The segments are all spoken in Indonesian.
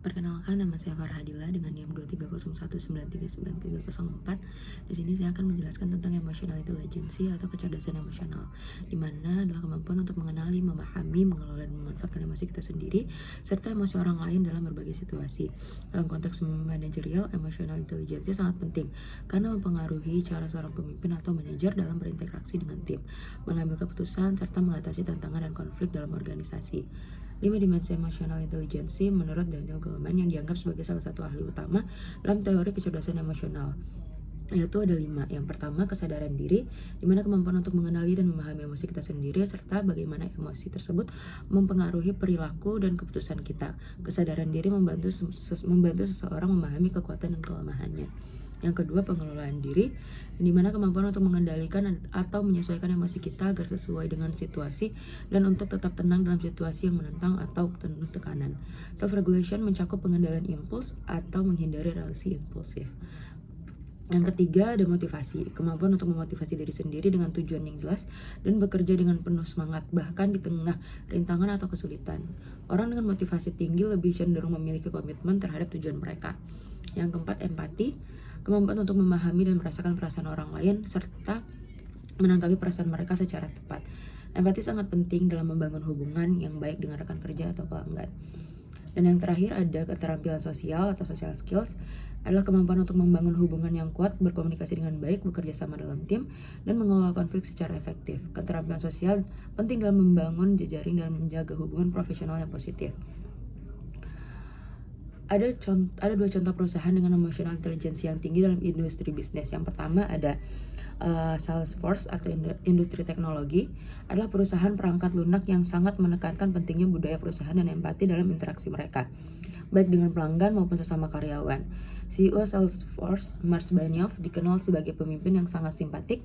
Perkenalkan, nama saya Farhadila dengan NIM 23019393304. Di sini saya akan menjelaskan tentang emotional intelligence atau kecerdasan emosional, di mana adalah kemampuan untuk mengenali, memahami, mengelola dan memanfaatkan emosi kita sendiri serta emosi orang lain dalam berbagai situasi. Dalam konteks manajerial, emotional intelligence sangat penting karena mempengaruhi cara seorang pemimpin atau manajer dalam berinteraksi dengan tim, mengambil keputusan serta mengatasi tantangan dan konflik dalam organisasi. 5 dimensi emotional intelligence menurut Daniel Goleman yang dianggap sebagai salah satu ahli utama dalam teori kecerdasan emosional, yaitu ada 5. Yang pertama, kesadaran diri, di mana kemampuan untuk mengenali dan memahami emosi kita sendiri serta bagaimana emosi tersebut mempengaruhi perilaku dan keputusan kita. Kesadaran diri membantu seseorang memahami kekuatan dan kelemahannya. Yang kedua, pengelolaan diri, di mana kemampuan untuk mengendalikan atau menyesuaikan emosi kita agar sesuai dengan situasi dan untuk tetap tenang dalam situasi yang menentang atau penuh tekanan. Self-regulation mencakup pengendalian impuls atau menghindari reaksi impulsif. Yang ketiga, ada motivasi, kemampuan untuk memotivasi diri sendiri dengan tujuan yang jelas dan bekerja dengan penuh semangat bahkan di tengah rintangan atau kesulitan. Orang dengan motivasi tinggi lebih cenderung memiliki komitmen terhadap tujuan mereka. Yang keempat, empati, kemampuan untuk memahami dan merasakan perasaan orang lain serta menanggapi perasaan mereka secara tepat. Empati sangat penting dalam membangun hubungan yang baik dengan rekan kerja atau pelanggan. Dan yang terakhir, ada keterampilan sosial atau social skills, adalah kemampuan untuk membangun hubungan yang kuat, berkomunikasi dengan baik, bekerja sama dalam tim, dan mengelola konflik secara efektif. Keterampilan sosial penting dalam membangun jejaring dan menjaga hubungan profesional yang positif. Ada 2 contoh perusahaan dengan emotional intelligence yang tinggi dalam industri bisnis. Yang pertama ada Salesforce atau industri teknologi, adalah perusahaan perangkat lunak yang sangat menekankan pentingnya budaya perusahaan dan empati dalam interaksi mereka, baik dengan pelanggan maupun sesama karyawan. CEO Salesforce, Marc Benioff, dikenal sebagai pemimpin yang sangat simpatik,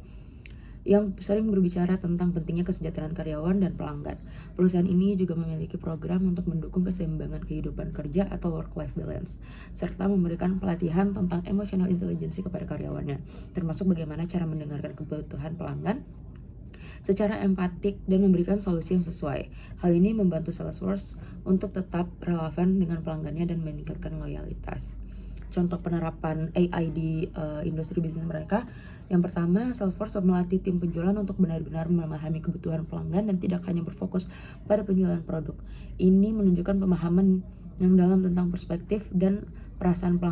yang sering berbicara tentang pentingnya kesejahteraan karyawan dan pelanggan. Perusahaan ini juga memiliki program untuk mendukung keseimbangan kehidupan kerja atau work-life balance, serta memberikan pelatihan tentang emotional intelligence kepada karyawannya, termasuk bagaimana cara mendengarkan kebutuhan pelanggan secara empatik dan memberikan solusi yang sesuai. Hal ini membantu Salesforce untuk tetap relevan dengan pelanggannya dan meningkatkan loyalitas. Contoh penerapan AI di industri bisnis mereka. Yang pertama, Salesforce melatih tim penjualan untuk benar-benar memahami kebutuhan pelanggan dan tidak hanya berfokus pada penjualan produk. Ini menunjukkan pemahaman yang dalam tentang perspektif dan perasaan pelanggan